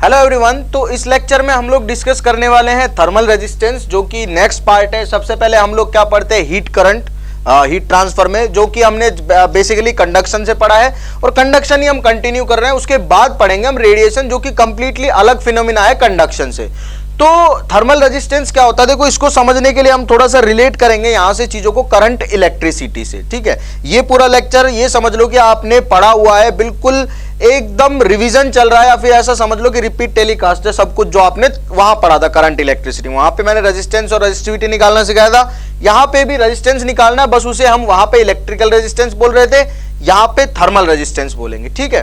Hello everyone. तो इस lecture में हम लोग डिस्कस करने वाले हैं थर्मल रेजिस्टेंस, जो कि नेक्स्ट पार्ट है। सबसे पहले हम लोग क्या पढ़ते हैं, हीट करंट, हीट ट्रांसफर में, जो कि हमने बेसिकली कंडक्शन से पढ़ा है और कंडक्शन ही हम कंटिन्यू कर रहे हैं। उसके बाद पढ़ेंगे हम रेडिएशन, जो कि कंप्लीटली अलग फिनोमिना है कंडक्शन से। तो थर्मल रेजिस्टेंस क्या होता है, देखो इसको समझने के लिए हम थोड़ा सा रिलेट करेंगे यहां से चीजों को करंट इलेक्ट्रिसिटी से। ठीक है, ये पूरा लेक्चर ये समझ लो कि आपने पढ़ा हुआ है, बिल्कुल एकदम रिवीजन चल रहा है, या फिर ऐसा समझ लो कि रिपीट टेलीकास्ट है सब कुछ जो आपने वहां पढ़ा था करंट इलेक्ट्रिसिटी। वहां पे मैंने रेजिस्टेंस और रेजिस्टिविटी निकालना सिखाया था, यहां पे भी रेजिस्टेंस निकालना है, बस उसे हम वहां पे इलेक्ट्रिकल रेजिस्टेंस बोल रहे थे, यहां पे थर्मल रेजिस्टेंस बोलेंगे। ठीक है,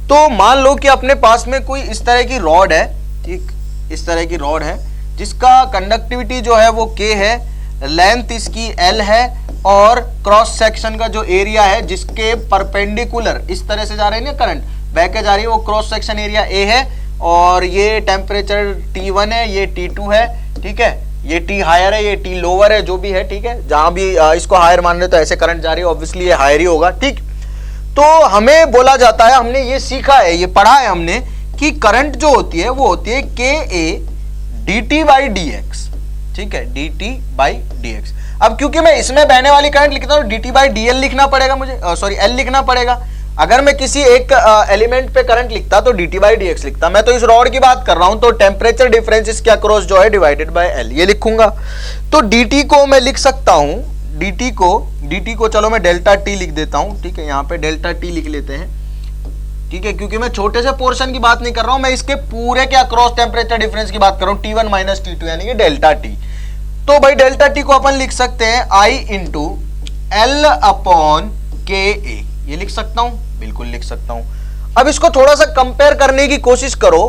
तो मान लो कि अपने पास में कोई इस तरह की रॉड है, ठीक, इस तरह की रॉड है जिसका कंडक्टिविटी जो है वो K है, लेंथ इसकी L है और क्रॉस सेक्शन का जो एरिया है जिसके परपेंडिकुलर इस तरह से जा रही है ना करंट, बह के जा रही है, वो क्रॉस सेक्शन एरिया A है और ये टेम्परेचर T1 है, ये T2 है। ठीक है, ये T हायर है, ये T लोअर है, जो भी है। ठीक है, जहां भी इसको हायर मान रहे तो ऐसे करंट जा रही है, ऑब्वियसली ये हायर ही होगा। ठीक, तो हमें बोला जाता है, हमने ये सीखा है, ये पढ़ा है हमने कि करंट जो होती है वो होती है KA dt बाई dx। ठीक है, dt बाई dx। अब क्योंकि मैं इसमें बहने वाली करंट लिखता हूं, dt बाई dl लिखना पड़ेगा मुझे, सॉरी L लिखना पड़ेगा। अगर मैं किसी एक एलिमेंट पे करंट लिखता तो dt बाई dx लिखता। मैं तो इस रॉड की बात कर रहा हूं, तो टेम्परेचर डिफरेंस इसके अक्रॉस जो है डिवाइडेड बाय L, ये लिखूंगा। तो dt को मैं लिख सकता हूं, dt को चलो मैं डेल्टा t लिख देता हूं। ठीक है, यहां पे डेल्टा t लिख लेते हैं। ठीक है, क्योंकि मैं छोटे से पोर्शन की बात नहीं कर रहा हूं, मैं इसके पूरे के अक्रॉस टेम्परेचर डिफरेंस की बात कर रहा हूं, T1 माइनस T2 यानी कि डेल्टा टी। तो भाई डेल्टा टी को अपन लिख सकते हैं I into L upon KA, ये लिख सकता हूं, बिल्कुल लिख सकता हूं। अब इसको थोड़ा सा कंपेयर करने की कोशिश करो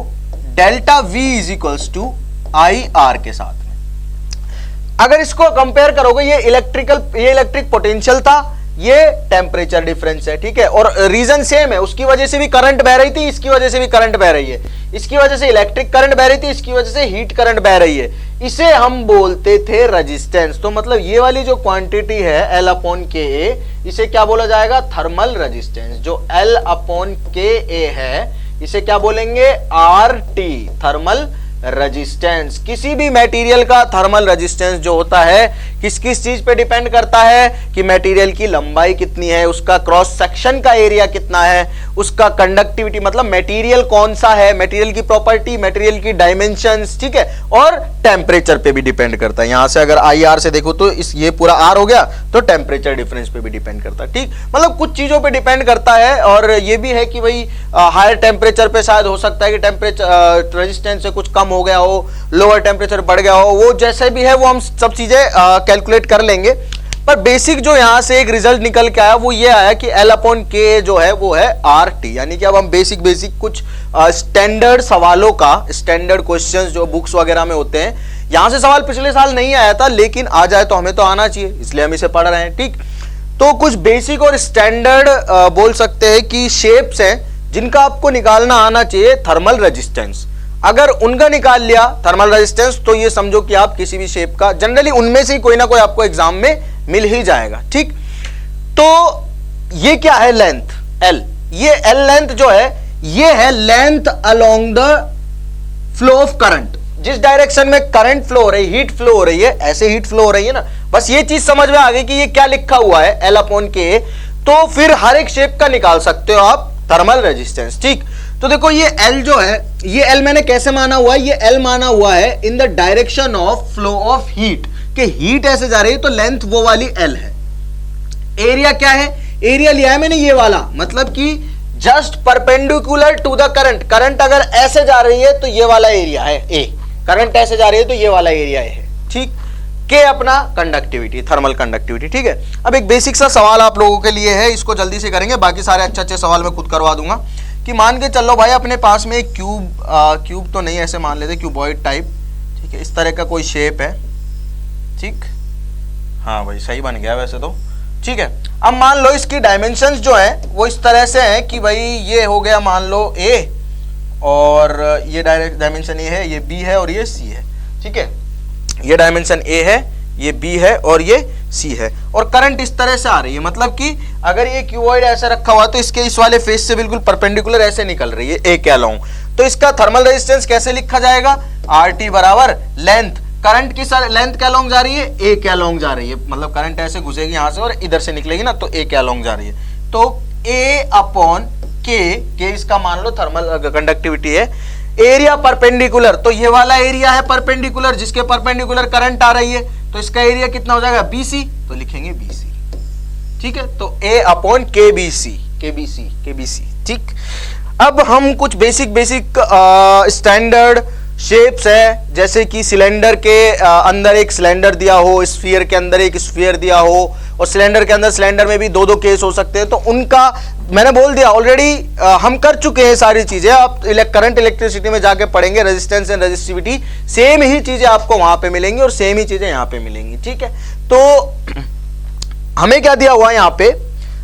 delta V is equals to IR के साथ में। अगर इसको कंपेयर करोगे, ये इलेक्ट्रिक पोटेंशियल था, ये टेम्परेचर डिफरेंस है। ठीक है, और रीजन सेम है, उसकी वजह से भी करंट बह रही थी, इसकी वजह से भी करंट बह रही है, इसकी वजह से इलेक्ट्रिक करंट बह रही थी, इसकी वजह से हीट करंट बह रही है। इसे हम बोलते थे रेजिस्टेंस। तो मतलब ये वाली जो क्वांटिटी है L अपॉन KA, इसे क्या बोला जाएगा, थर्मल रेजिस्टेंस। जो L अपॉन KA है इसे क्या बोलेंगे, RT, थर्मल रेजिस्टेंस। किसी भी मटेरियल का थर्मल रेजिस्टेंस जो होता है किस किस चीज पे डिपेंड करता है कि मटेरियल की लंबाई कितनी है, उसका क्रॉस सेक्शन का एरिया कितना है, उसका कंडक्टिविटी मतलब मटेरियल कौन सा है, मटेरियल की प्रॉपर्टी, मटेरियल की डायमेंशंस। ठीक है, और टेम्परेचर पे भी डिपेंड करता है। यहां से अगर IR से देखो तो ये पूरा R हो गया, तो टेम्परेचर डिफरेंस पे भी डिपेंड करता है। ठीक, मतलब कुछ चीजों पे डिपेंड करता है। और ये भी है कि भाई हायर टेम्परेचर पे शायद हो सकता है कि टेम्परेचर रेजिस्टेंस से कुछ कम हो गया हो, लोअर टेम्परेचर बढ़ गया हो, वो जैसे भी है वो हम सब चीजें कैलकुलेट कर लेंगे। पर बेसिक जो यहां से एक रिजल्ट निकल के आया वो ये आया कि L अपॉन K जो है वो है RT। यानी कि अब हम बेसिक कुछ स्टैंडर्ड सवालों का, स्टैंडर्ड क्वेश्चंस जो बुक्स वगैरह में होते हैं, यहां से सवाल पिछले साल नहीं आया था, लेकिन आ जाए तो हमें तो आना चाहिए, इसलिए हम इसे पढ़ रहे हैं। ठीक, तो कुछ बेसिक और स्टैंडर्ड बोल सकते हैं कि शेप्स हैं जिनका आपको निकालना आना चाहिए थर्मल रेजिस्टेंस। अगर उनका निकाल लिया थर्मल रेजिस्टेंस तो ये समझो कि आप किसी भी शेप का, जनरली उनमें से कोई ना कोई आपको एग्जाम में मिल ही जाएगा। ठीक, तो ये क्या है, लेंथ L, ये L लेंथ जो है ये है length along the flow of current. जिस डायरेक्शन में करंट फ्लो हो रही है, हीट फ्लो हो रही है, ऐसे हीट फ्लो हो रही है ना, बस ये चीज समझ में आ गई कि ये क्या लिखा हुआ है L अपॉन K। तो फिर हर एक शेप का निकाल सकते हो आप थर्मल रेजिस्टेंस। ठीक, तो देखो ये L जो है, ये L मैंने कैसे माना हुआ है, ये L माना हुआ है in the direction of flow of heat, कि हीट ऐसे जा रही है तो लेंथ वो वाली L है। एरिया क्या है, एरिया लिया है मैंने ये वाला, मतलब कि just perpendicular to the current. Current अगर ऐसे जा रही है तो ये वाला एरिया है A, करंट ऐसे जा रही है तो ये वाला एरिया है। ठीक, K अपना कंडक्टिविटी, थर्मल कंडक्टिविटी। ठीक है, अब एक बेसिक सा सवाल आप लोगों के लिए है, इसको जल्दी से करेंगे, बाकी सारे अच्छे अच्छे सवाल मैं खुद करवा दूंगा। कि मान के चलो भाई अपने पास में एक क्यूब तो नहीं, ऐसे मान लेते क्यूबॉइड टाइप। ठीक है, इस तरह का कोई शेप है। ठीक, हाँ भाई सही बन गया वैसे तो। ठीक है, अब मान लो इसकी डायमेंशंस जो है वो इस तरह से है कि भाई ये हो गया मान लो A, और ये डायमेंशन A है, ये B है और ये C है। ठीक है, ये डायमेंशन A है, ये B है और ये C है, और करंट इस तरह से आ रही है। मतलब कि अगर ये क्यूबॉइड ऐसे रखा हुआ तो इसके इस वाले फेस से बिल्कुल परपेंडिकुलर ऐसे निकल रही है A के अलोंग। तो इसका थर्मल रेजिस्टेंस कैसे लिखा जाएगा, RT बराबर लेंथ, करंट की लेंथ क्या लॉन्ग जा रही है, A क्या लॉन्ग जा रही है, मतलब करंट ऐसे घुसेगी यहां से और इधर से निकलेगी ना, तो A क्या लॉन्ग जा रही है, तो A अपॉन K इसका मान लो थर्मल कंडक्टिविटी है, एरिया परपेंडिकुलर, तो ये वाला एरिया है परपेंडिकुलर जिसके परपेंडिकुलर करंट आ रही है, तो इसका एरिया कितना हो जाएगा BC, तो लिखेंगे BC, ठीक है, तो A अपॉन KBC, ठीक। अब हम कुछ बेसिक स्टैंडर्ड शेप्स है, जैसे कि सिलेंडर के अंदर एक सिलेंडर दिया हो, स्फीयर के अंदर एक स्फीयर दिया हो, और सिलेंडर के अंदर सिलेंडर में भी दो केस हो सकते हैं, तो उनका मैंने बोल दिया ऑलरेडी, हम कर चुके हैं सारी चीजें। आप करंट इलेक्ट्रिसिटी में जाके पढ़ेंगे, रेजिस्टेंस एंड रेजिस्टिविटी, सेम ही चीजें आपको वहां पे मिलेंगी और सेम ही चीजें यहाँ पे मिलेंगी, ठीक है। तो हमें क्या दिया हुआ है यहाँ पे,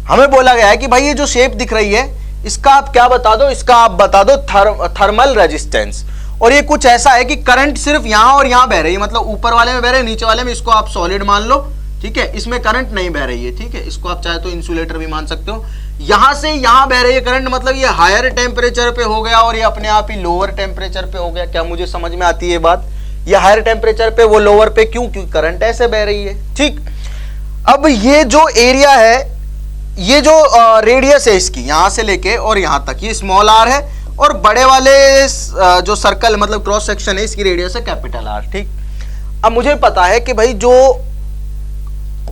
हमें बोला गया है कि भाई ये जो शेप दिख रही है इसका आप क्या बता दो, इसका आप बता दो थर्मल रेजिस्टेंस, और ये कुछ ऐसा है कि करंट सिर्फ यहां और यहां बह रही है, मतलब ऊपर वाले में बह रही है, नीचे वाले में इसको आप सॉलिड मान लो, ठीक है, इसमें करंट नहीं बह रही है, ठीक है, इसको आप चाहे तो इंसुलेटर भी मान सकते हो। यहां से यहां बह रही है करंट, मतलब ये हायर टेम्परेचर पे हो गया और ये अपने आप ही लोअर टेम्परेचर पे हो गया। क्या मुझे समझ में आती है ये बात, ये हायर टेम्परेचर पे वो लोअर पे, क्योंकि करंट ऐसे बह रही है, ठीक। अब ये जो एरिया है, ये जो रेडियस है इसकी यहां से लेके और यहां तक, ये स्मॉल r है, और बड़े वाले जो सर्कल मतलब क्रॉस सेक्शन है इसकी रेडियस है कैपिटल R, ठीक। अब मुझे पता है कि भाई जो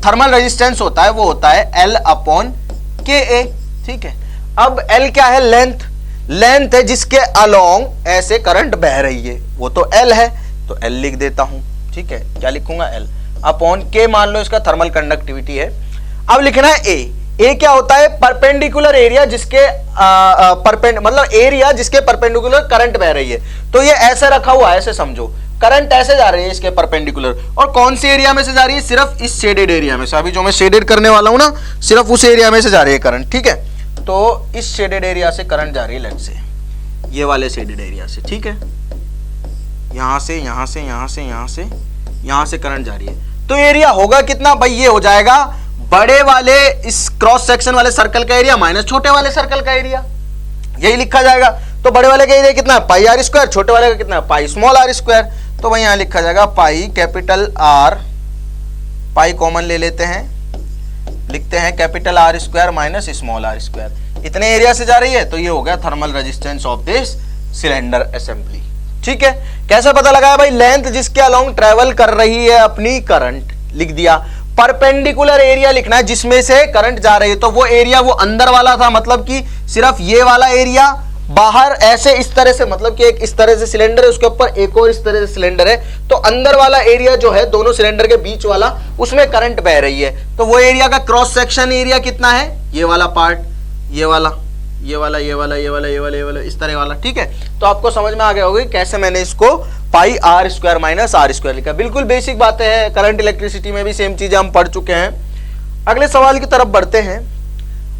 थर्मल रेजिस्टेंस होता है वो होता है L अपॉन KA, ठीक है। अब L क्या है, लेंथ है जिसके अलोंग ऐसे करंट बह रही है, वो तो L है, तो L लिख देता हूं, ठीक है, क्या लिखूंगा L अपॉन K, मान लो इसका थर्मल कंडक्टिविटी है। अब लिखना है A क्या होता है, परपेंडिकुलर एरिया जिसके मतलब एरिया जिसके परपेंडिकुलर करंट बह रही है, तो ये ऐसे रखा हुआ है, ऐसे समझो, करंट ऐसे जा रही है इसके परपेंडिकुलर, और कौन सी एरिया में से जा रही है, सिर्फ इस शेडेड एरिया में से, अभी जो मैं शेडेड करने वाला हूं ना, सिर्फ उस एरिया में से जा रही है करंट, ठीक है। तो इस शेडेड एरिया से करंट जा रही है, लेट से ये वाले शेडेड एरिया से, ठीक है, यहां से यहां से यहां से यहां से यहां से करंट जा रही है, तो एरिया होगा कितना भाई, ये हो जाएगा बड़े वाले इस क्रॉस सेक्शन वाले सर्कल का एरिया माइनस छोटे वाले सर्कल का एरिया, यही लिखा जाएगा। तो बड़े वाले का एरिया कितना है, पाई R स्क्वायर, छोटे वाले का कितना है, पाई स्मॉल R स्क्वायर, तो भाई यहां लिखा जाएगा pi capital R, pi common ले लेते हैं, लिखते हैं capital R square minus small R square, इतने एरिया से जा रही है, तो ये हो गया thermal resistance of this cylinder assembly, ठीक है। कैसे पता लगा भाई, लेंथ जिसके अलोंग ट्रेवल कर रही है अपनी करंट, लिख दिया। परपेंडिकुलर एरिया लिखना है जिसमें से करंट जा रही है, तो वो एरिया वो अंदर वाला था, मतलब कि सिर्फ ये वाला एरिया, बाहर ऐसे इस तरह से, मतलब कि एक इस तरह से सिलेंडर है, उसके ऊपर एक और इस तरह से सिलेंडर है, तो अंदर वाला एरिया जो है दोनों सिलेंडर के बीच वाला, उसमें करंट बह रही है, तो वो एरिया का क्रॉस सेक्शन एरिया कितना है, ये वाला पार्ट, ये वाला, ये वाला, ये वाला, ये वाला, ये वाला, ये वाला, इस तरह वाला, ठीक है। तो आपको समझ में आ गया होगा कैसे मैंने इसको पाई R square minus R square लिखा, बिल्कुल बेसिक बातें हैं, करंट इलेक्ट्रिसिटी में भी सेम चीजें हम पढ़ चुके हैं। अगले सवाल की तरफ बढ़ते हैं।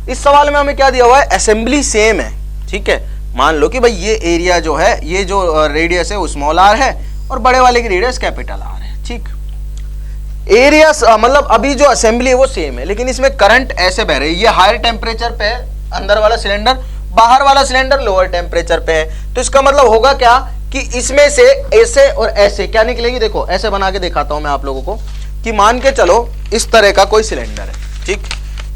इस सवाल में हमें क्या दिया हुआ है, असेंबली सेम है, ठीक है। मान लो कि भाई ये एरिया जो है, ये जो रेडियस है वो स्मॉल r है और बड़े वाले की रेडियस कैपिटल R है, ठीक। एरिया मतलब अभी जो असेंबली है वो सेम है, लेकिन इसमें करंट ऐसे बह रही है, ये हायर टेम्परेचर पे है अंदर वाला सिलेंडर, बाहर वाला सिलेंडर लोअर टेम्परेचर पे है, तो इसका मतलब होगा क्या कि इसमें से ऐसे और ऐसे क्या निकलेगी, देखो ऐसे बना के दिखाता हूं मैं आप लोगों को, कि मान के चलो इस तरह का कोई सिलेंडर है, ठीक,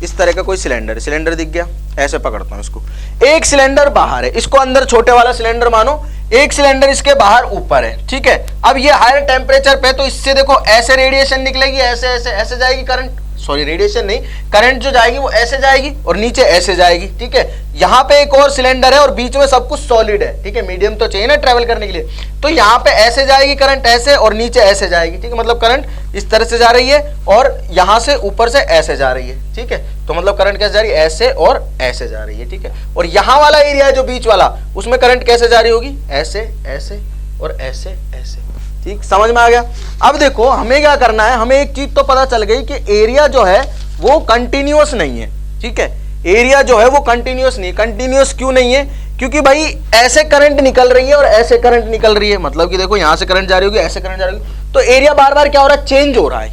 इस तरह का कोई सिलेंडर है, सिलेंडर दिख गया, ऐसे पकड़ता हूं इसको, एक सिलेंडर बाहर है, इसको अंदर छोटे वाला सिलेंडर मानो, एक सिलेंडर इसके बाहर ऊपर है, ठीक है। अब ये हायर टेम्परेचर पे, तो इससे देखो ऐसे रेडिएशन निकलेगी, ऐसे ऐसे ऐसे जाएगी करंट, सॉरी रेडिएशन नहीं, करंट जो जाएगी वो ऐसे जाएगी और नीचे ऐसे जाएगी, ठीक है। यहाँ पे एक और सिलेंडर है और बीच में सब कुछ सॉलिड है, ठीक है, मीडियम तो चाहिए ना ट्रेवल करने के लिए, तो यहाँ पे ऐसे जाएगी करंट ऐसे और नीचे ऐसे जाएगी, ठीक है, मतलब करंट इस तरह से जा रही है और यहाँ से ऊपर से ऐसे जा रही है, ठीक है। तो मतलब करंट कैसे जा रही है, ऐसे और ऐसे जा रही है, ठीक है। और यहाँ वाला एरिया है जो बीच वाला, उसमें करंट कैसे जा रही होगी, ऐसे ऐसे और ऐसे ऐसे, ठीक, समझ में आ गया। अब देखो हमें क्या करना है, हमें एक चीज तो पता चल गई कि एरिया जो है वो कंटिन्यूअस नहीं है, ठीक है, एरिया जो है वो कंटिन्यूअस नहीं है। कंटिन्यूअस क्यों नहीं है, क्योंकि भाई ऐसे करंट निकल रही है और ऐसे करंट निकल रही है, मतलब कि देखो यहां से करंट जा रही होगी, ऐसे करंट जा रही होगी, तो एरिया बार बार क्या हो रहा है, चेंज हो रहा है,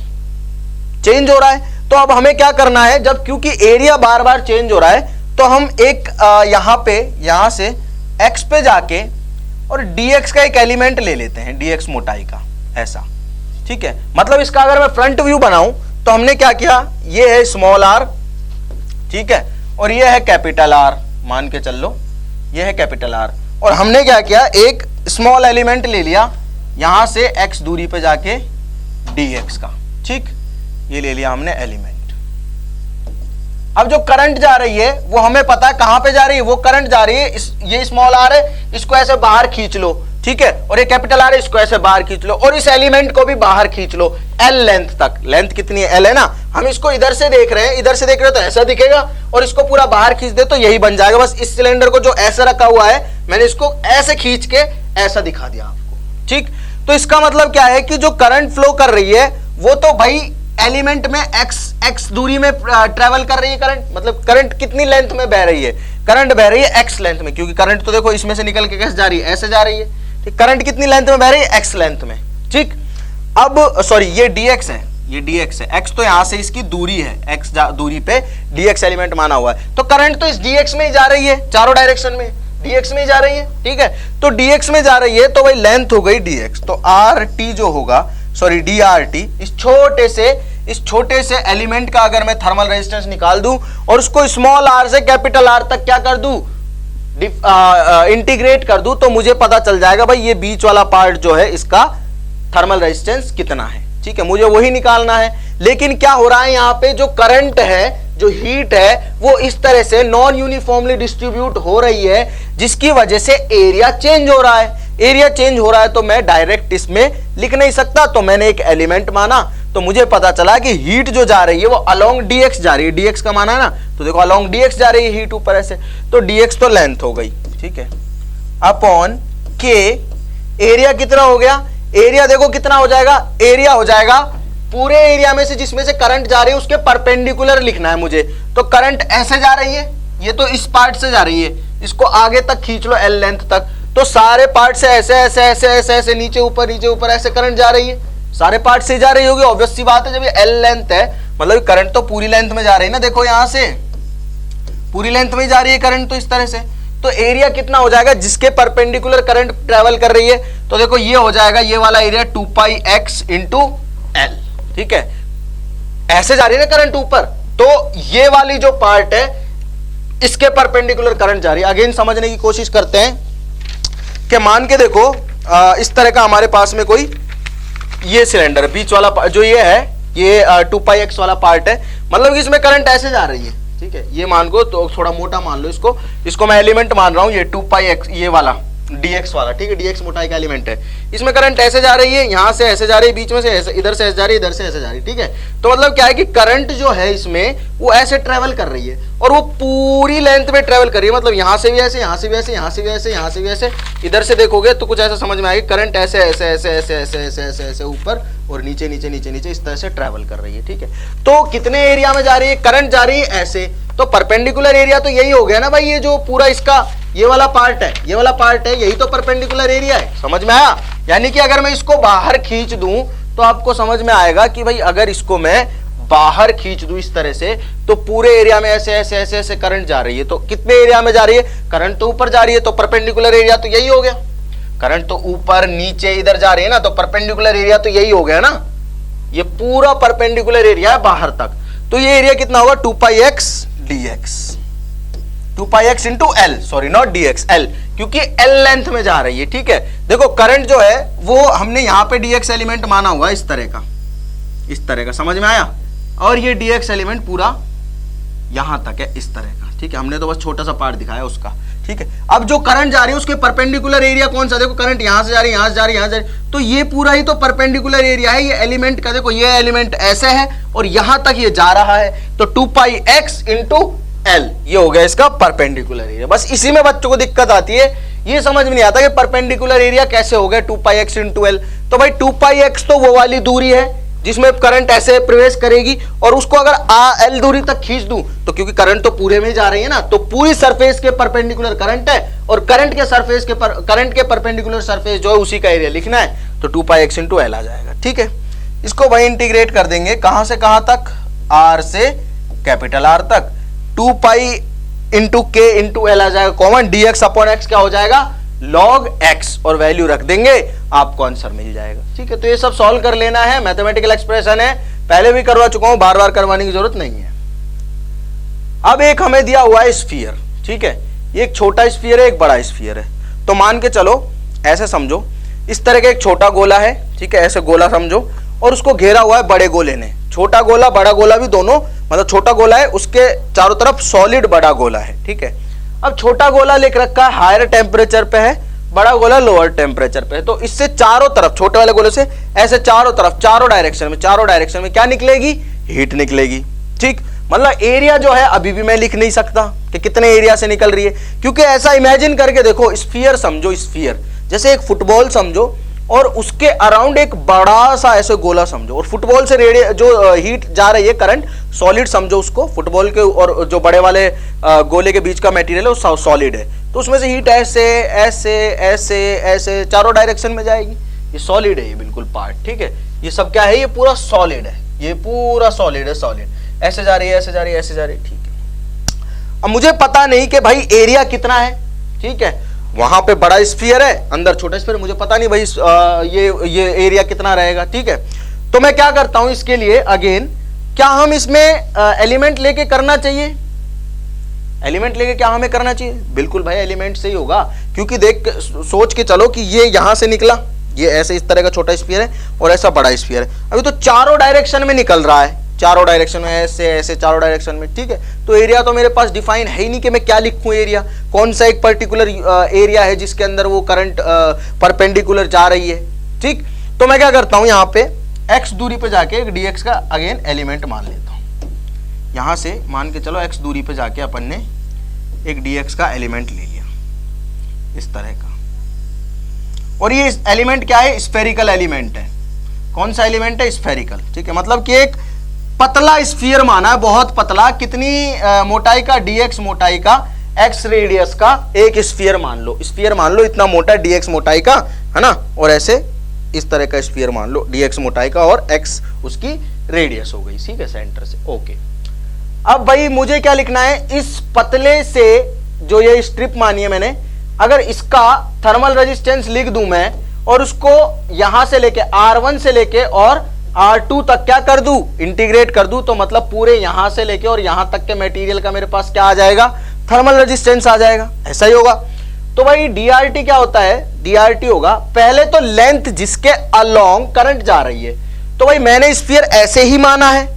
चेंज हो रहा है। तो अब हमें क्या करना है, जब क्योंकि एरिया बार बार चेंज हो रहा है, तो हम एक यहां पे, यहां से एक्स पे जाके और dx का एक एलिमेंट ले लेते हैं, dx मोटाई का, ऐसा, ठीक है। मतलब इसका अगर मैं फ्रंट व्यू बनाऊं तो हमने क्या किया, ये है स्मॉल r, ठीक है, और ये है कैपिटल R, मान के चल लो ये है कैपिटल R, और हमने क्या किया, एक स्मॉल एलिमेंट ले लिया यहां से x दूरी पे जाके dx का, ठीक, ये ले लिया हमने एलिमेंट। अब जो करंट जा रही है वो हमें पता है कहां पे जा रही है, वो करंट जा रही है ये स्मॉल r है, इसको ऐसे बाहर खींच लो, ठीक है, और ये कैपिटल R है, इसको ऐसे बाहर खींच लो, और इस एलिमेंट को भी बाहर खींच लो L लेंथ तक। लेंथ कितनी है, L है ना, हम इसको इधर से देख रहे हैं, इधर से देख रहे हो तो ऐसा दिखेगा, और इसको पूरा बाहर खींच दे तो यही बन जाएगा। बस इस सिलेंडर को जो ऐसे रखा हुआ है मैंने इसको ऐसे खींच के ऐसा दिखा दिया आपको, ठीक। तो इसका मतलब क्या है कि जो करंट फ्लो कर रही है वो तो भाई एलिमेंट में x दूरी में ट्रेवल कर रही है करंट, मतलब करंट कितनी लेंथ में बह रही है, करंट बह रही है x लेंथ में, क्योंकि करंट तो देखो इसमें से निकल के कैसे जा रही है, ऐसे जा रही है, ठीक। करंट कितनी लेंथ में बह रही है, x लेंथ में, ठीक। अब सॉरी ये dx है, ये dx है, x तो यहां से इसकी दूरी है, x दूरी पे dx एलिमेंट माना हुआ है, तो करंट तो इस dx में ही जा रही है, चारों डायरेक्शन में dx में ही जा रही है, ठीक है। तो dx में जा रही है तो भाई लेंथ हो गई dx, तो rt जो होगा, सॉरी drt, इस छोटे से एलिमेंट का अगर मैं थर्मल रेजिस्टेंस निकाल दूं और उसको स्मॉल r से कैपिटल R तक क्या कर दूं, इंटीग्रेट कर दूं, तो मुझे पता चल जाएगा भाई ये बीच वाला पार्ट जो है इसका थर्मल रेजिस्टेंस कितना है, ठीक है, मुझे वही निकालना है। लेकिन क्या हो रहा है यहाँ पे, जो करंट है, जो हीट है, वो इस तरह से नॉन यूनिफॉर्मली डिस्ट्रीब्यूट हो रही है, जिसकी वजह से एरिया चेंज हो रहा है। एरिया चेंज हो रहा है तो मैं डायरेक्ट इसमें लिख नहीं सकता, तो मैंने एक एलिमेंट माना, तो मुझे पता चला कि हीट जो जा रही है वो अलोंग dx जा रही है, dx का माना है ना, तो देखो अलोंग dx जा रही है हीट ऊपर ऐसे, तो dx तो लेंथ हो गई, ठीक है, अपॉन k, एरिया कितना हो गया, एरिया देखो कितना हो जाएगा, एरिया हो जाएगा पूरे एरिया में से जिसमें से करंट जा रही है उसके परपेंडिकुलर लिखना है मुझे, तो करंट ऐसे जा रही है, ये तो इस पार्ट से जा रही है, इसको आगे तक खींच लो L लेंथ तक, तो सारे पार्ट से ऐसे ऐसे ऐसे ऐसे ऐसे नीचे ऊपर ऐसे करंट जा रही है, सारे पार्ट से जा रही होगी, ऑब्वियस सी बात है, जब ये L लेंथ है मतलब करंट तो पूरी लेंथ में जा रही है ना, देखो यहां से पूरी लेंथ में जा रही है करंट, तो इस तरह से, तो एरिया कितना हो जाएगा जिसके परपेंडिकुलर करंट ट्रेवल कर रही है, तो देखो ये हो जाएगा ये वाला एरिया 2πx इंटू L, ठीक है, ऐसे जा रही है ना करंट ऊपर, तो ये वाली जो पार्ट है इसके परपेंडिकुलर करंट जा रही है। अगेन समझने की कोशिश करते हैं कि मान के देखो इस तरह का हमारे पास में कोई ये सिलेंडर बीच वाला जो ये है, ये 2πx वाला पार्ट है, मतलब कि इसमें करंट ऐसे जा रही है, ठीक है, ये मान को तो थोड़ा मोटा मान लो इसको मैं एलिमेंट मान रहा हूं, ये 2πx ये वाला dx वाला, ठीक है, dx मोटाई का एलिमेंट है, इसमें करंट ऐसे जा रही है, यहां से ऐसे जा रही है, बीच में से ऐसे, इधर से ऐसे जा रही है, इधर से ऐसे जा रही है, ठीक है। तो मतलब क्या है कि करंट जो है इसमें वो ऐसे ट्रेवल कर रही है और वो पूरी लेंथ में ट्रेवल कर रही है, मतलब यहां से भी ऐसे, यहां से भी ऐसे, यहां से भी ऐसे, यहां से भी ऐसे, इधर से देखोगे तो कुछ ऐसा समझ में आएगा, करंट ऐसे ऐसे ऐसे ऐसे ऐसे ऐसे ऐसे ऐसे ऊपर और नीचे नीचे नीचे नीचे इस तरह से ट्रेवल कर रही है, ठीक है। तो कितने एरिया में जा रही है, करंट जा रही है ऐसे, तो परपेंडिकुलर एरिया तो यही हो गया ना भाई, ये जो पूरा इसका ये वाला पार्ट है, ये वाला पार्ट है, यही तो परपेंडिकुलर एरिया है, समझ में आया। यानी कि अगर मैं इसको बाहर खींच दूं तो आपको समझ में आएगा कि भाई अगर इसको मैं बाहर खींच दूं इस तरह से, तो पूरे एरिया में ऐसे ऐसे ऐसे ऐसे करंट जा रही है, तो कितने एरिया में जा रही है, करंट तो ऊपर जा रही है, तो परपेंडिकुलर एरिया तो यही हो गया, करंट तो ऊपर नीचे इधर जा रही है ना, तो परपेंडिकुलर एरिया तो यही हो गया ना, ये पूरा परपेंडिकुलर एरिया है बाहर तक, तो ये एरिया कितना होगा 2πx dx, 2πx into L, sorry not dx, L, क्योंकि L लेंथ में जा रही है, ठीक है। देखो करंट जो है वो हमने यहां पे dx एलिमेंट माना हुआ इस तरह का, समझ में आया, और ये dx एलिमेंट पूरा यहां तक है इस तरह का, ठीक है, हमने तो बस छोटा सा पार्ट दिखाया उसका, ठीक है। अब जो करंट जा रही है उसके परपेंडिकुलर एरिया कौन सा, देखो करंट यहां से जा रही है, यहां से जा रही है, यहां से जा रही है, तो ये पूरा ही तो परपेंडिकुलर एरिया है ये एलिमेंट का, देखो ये एलिमेंट ऐसे है और यहां तक ये जा रहा है, तो 2πx इंटू L ये हो गया इसका परपेंडिकुलर एरिया। बस इसी में बच्चों को दिक्कत आती है, ये समझ में नहीं आता कि परपेंडिकुलर एरिया कैसे हो गया 2πx इंटू L, तो भाई 2πx तो वो वाली दूरी है जिसमें करंट ऐसे प्रवेश करेगी, और उसको अगर L दूरी तक खींच दूं तो क्योंकि करंट तो पूरे में जा रही है ना, तो पूरी सरफेस के परपेंडिकुलर करंट है, और करंट के परपेंडिकुलर सरफेस जो है उसी का एरिया लिखना है, तो 2πx इंटू L आ जाएगा, ठीक है। इसको वही इंटीग्रेट कर देंगे, कहां से कहां तक, R से कैपिटल R तक, 2π इंटू k इंटू L आ जाएगा कॉमन, dx अपॉन x क्या हो जाएगा log x और वैल्यू रख देंगे, आपको आंसर मिल जाएगा। ठीक है, तो ये सब सॉल्व कर लेना है, मैथमेटिकल एक्सप्रेशन है, पहले भी करवा चुका हूं, बार बार करवाने की जरूरत नहीं है। अब एक हमें दिया हुआ है स्फीयर, ठीक है, एक छोटा स्फीयर है, एक बड़ा स्फीयर है। तो मान के चलो, ऐसे समझो, इस तरह का एक छोटा गोला है, ठीक है, ऐसे गोला समझो, और उसको घेरा हुआ है बड़े गोले ने। छोटा गोला बड़ा गोला भी दोनों, मतलब छोटा गोला है, उसके चारों तरफ सॉलिड बड़ा गोला है। ठीक है, अब छोटा गोला लिख रखा है हायर टेम्परेचर पे है, बड़ा गोला लोअर टेम्परेचर पे है। तो इससे चारों तरफ, छोटे वाले गोले से ऐसे चारों तरफ, चारों डायरेक्शन में क्या निकलेगी? हीट निकलेगी। ठीक, मतलब एरिया जो है अभी भी मैं लिख नहीं सकता कि कितने एरिया से निकल रही है, क्योंकि ऐसा इमेजिन करके देखो, स्फीयर समझो, स्फीयर जैसे एक फुटबॉल समझो, और उसके अराउंड एक बड़ा सा ऐसे गोला समझो, और फुटबॉल से जो हीट जा रही है, करंट सॉलिड समझो उसको, फुटबॉल के और जो बड़े वाले गोले के बीच का मटेरियल है वो सॉलिड है, तो उसमें से हीट ऐसे ऐसे ऐसे ऐसे चारों डायरेक्शन में जाएगी। ये सॉलिड है, ये बिल्कुल पार्ट। ठीक है, ये सब क्या है? ये पूरा सॉलिड है, ये पूरा सॉलिड है, सॉलिड ऐसे जा रही है, ऐसे जा रही है, ऐसे जा रही है। ठीक है, अब मुझे पता नहीं कि भाई एरिया कितना है। ठीक है, वहां पे बड़ा स्फीयर है, अंदर छोटा स्फीयर, मुझे पता नहीं भाई ये एरिया कितना रहेगा। ठीक है, तो मैं क्या करता हूं इसके लिए, अगेन क्या हम इसमें एलिमेंट लेके करना चाहिए? एलिमेंट लेके क्या हमें करना चाहिए? बिल्कुल भाई एलिमेंट से ही होगा, क्योंकि देख सोच के चलो कि ये यहां से निकला, ये ऐसे इस तरह का छोटा स्फीयर है और ऐसा बड़ा स्फीयर है, अभी तो चारों डायरेक्शन में निकल रहा है, चारों डायरेक्शन में ऐसे ऐसे चारों डायरेक्शन में। ठीक है, तो एरिया तो मेरे पास डिफाइन है ही नहीं कि मैं क्या लिखूं एरिया, कौन सा एक पर्टिकुलर एरिया है जिसके अंदर वो करंट परपेंडिकुलर जा रही है। ठीक, तो मैं क्या करता हूं, यहां पे x दूरी पे जाके एक dx का अगेन एलिमेंट मान लेता हूं। यहां से मान के चलो x दूरी पे जाके अपन ने एक dx का एलिमेंट ले लिया इस तरह का, और ये एलिमेंट क्या है? स्फेरिकल एलिमेंट है। कौन सा एलिमेंट है? स्फेरिकल। ठीक है, मतलब कि एक पतला स्फीयर माना है, बहुत पतला, कितनी मोटाई का? dx मोटाई का, x रेडियस का एक स्फीयर मान लो, स्फीयर मान लो इतना मोटा dx मोटाई का है ना, और ऐसे इस तरह का स्फीयर मान लो dx मोटाई का, और x उसकी रेडियस हो गई। ठीक है, सेंटर से। ओके, अब भाई मुझे क्या लिखना है? इस पतले से जो ये स्ट्रिप मानी है मैंने, अगर इसका थर्मल रेजिस्टेंस लिख दूं मैं, और उसको यहां से लेके R1 से लेके और R2 तक क्या कर दूं? इंटीग्रेट कर दूं, तो मतलब पूरे यहां से लेके और यहां तक के मटेरियल का मेरे पास क्या आ जाएगा? थर्मल रेजिस्टेंस आ जाएगा। ऐसा ही होगा। तो भाई DRT क्या होता है? DRT होगा पहले तो लेंथ जिसके अलोंग करंट जा रही है। तो भाई मैंने स्फीयर ऐसे ही माना है,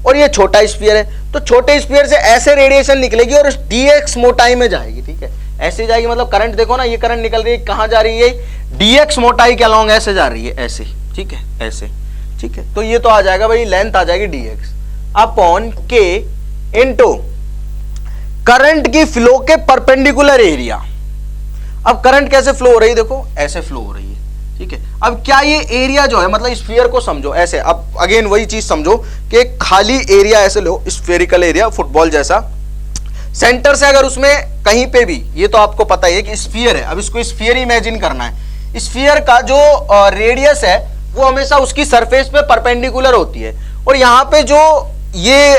और ये छोटा स्फीयर है, तो छोटे स्फीयर से ऐसे रेडिएशन निकलेगी और dx मोटाई में जाएगी। ठीक है, ऐसे जाएगी, मतलब करंट देखो ना, ये करंट निकल रही है, कहां जा रही है? dx मोटाई के अलोंग ऐसे जा रही है, ऐसे। ठीक है, ऐसे। ठीक है, तो ये तो आ जाएगा भाई, लेंथ आ जाएगी dx upon k into current की फ्लो के परपेंडिकुलर एरिया। अब करंट कैसे फ्लो हो रही है? देखो ऐसे फ्लो हो रही है। ठीक है, अब क्या ये एरिया जो है, मतलब स्फीयर को समझो ऐसे, अब अगेन वही चीज समझो कि खाली एरिया ऐसे लो, स्फेरिकल एरिया, फुटबॉल जैसा, सेंटर से अगर उसमें कहीं पे भी, ये तो आपको पता ही है कि स्फीयर है, अब इसको स्फीयर इमेजिन करना है, स्फीयर का जो रेडियस है वो हमेशा उसकी सरफेस पे परपेंडिकुलर होती है, और यहाँ पे जो ये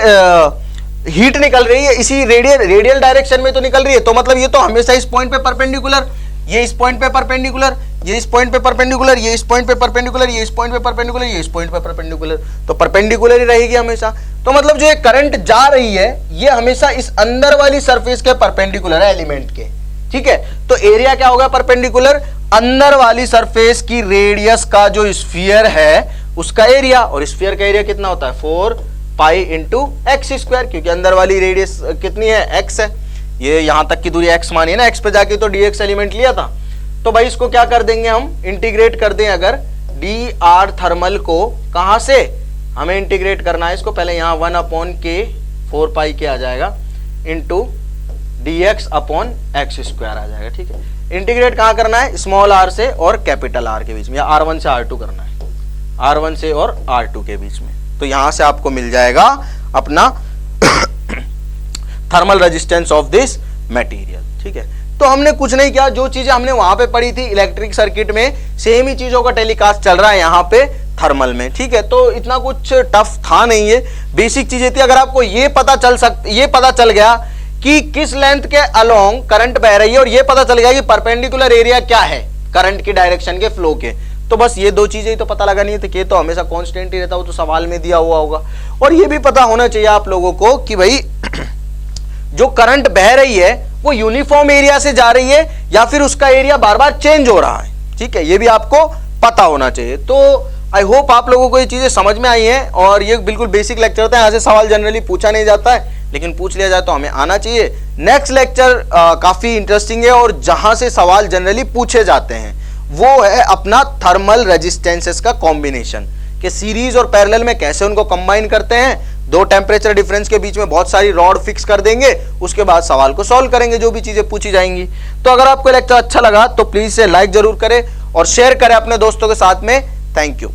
हीट निकल रही है इसी रेडियल डायरेक्शन में तो निकल रही है, तो मतलब ये तो हमेशा इस पॉइंट पे परपेंडिकुलर, ये इस पॉइंट पे परपेंडिकुलर, ये इस पॉइंट पे परपेंडिकुलर, ये इस पॉइंट पे परपेंडिकुलर, ये इस पॉइंट पे परपेंडिकुलर, ये इस पॉइंट पे परपेंडिकुलर, तो परपेंडिकुलर ही रहेगी हमेशा। तो मतलब जो ये करंट जा रही है ये हमेशा इस अंदर वाली सरफेस के परपेंडिकुलर है, एलिमेंट के। ठीक है, तो एरिया क्या होगा? परपेंडिकुलर अंदर वाली सरफेस की रेडियस का जो स्फीयर है उसका एरिया, और स्फीयर का एरिया कितना होता है? 4 पाई इंटू एक्स स्क्वायर, क्योंकि अंदर वाली रेडियस कितनी है? x है, ये यहां तक की दूरी x मानी है ना, x पे जाके तो dx एलिमेंट लिया था। तो भाई इसको क्या कर देंगे हम? इंटीग्रेट कर दें। अगर dr थर्मल को कहां से हमें इंटीग्रेट करना है इसको, पहले यहां 1 अपॉन k 4 पाई के आ जाएगा into dx upon X square आ जाएगा। ठीक है, इंटीग्रेट कहां करना है? स्मॉल r से और कैपिटल R के बीच में, या R1 से R2 करना है, R1 से और R2 के बीच में। तो यहां से आपको मिल जाएगा अपना thermal resistance of this material. ठीक है, तो हमने कुछ नहीं किया, जो चीजें हमने वहां पे पढ़ी थी इलेक्ट्रिक सर्किट में, सेम ही चीजों का टेलीकास्ट चल रहा है यहाँ पे थर्मल में। ठीक है, तो इतना कुछ टफ था नहीं, है बेसिक चीजें थी। अगर आपको ये पता चल गया कि किस लेंथ के अलोंग करंट बह रही है, और ये पता चल गया कि परपेंडिकुलर एरिया क्या है करंट की डायरेक्शन के फ्लो के। तो बस ये दो चीजें ही तो पता लगानी है, तो ये तो हमेशा कांस्टेंट ही रहता है, वो तो सवाल में दिया हुआ होगा। और ये भी पता होना चाहिए आप लोगों को कि भाई जो करंट बह रही है वो यूनिफॉर्म एरिया से जा रही है या फिर उसका एरिया बार बार चेंज हो रहा है, ठीक है, ये भी आपको पता होना चाहिए। तो आई होप आप लोगों को ये चीजें समझ में आई हैं, और ये बिल्कुल बेसिक लेक्चर था, यहाँ से सवाल जनरली पूछा नहीं जाता है, लेकिन पूछ लिया जाए तो हमें आना चाहिए। नेक्स्ट लेक्चर काफी इंटरेस्टिंग है, और जहां से सवाल जनरली पूछे जाते हैं वो है अपना थर्मल रेजिस्टेंसेस का कॉम्बिनेशन, कि सीरीज और पैरेलल में कैसे उनको कंबाइन करते हैं। दो टेम्परेचर डिफरेंस के बीच में बहुत सारी रॉड फिक्स कर देंगे, उसके बाद सवाल को सॉल्व करेंगे जो भी चीजें पूछी जाएंगी। तो अगर आपको लेक्चर अच्छा लगा तो प्लीज से लाइक जरूर करें और शेयर करें अपने दोस्तों के साथ में। Thank you.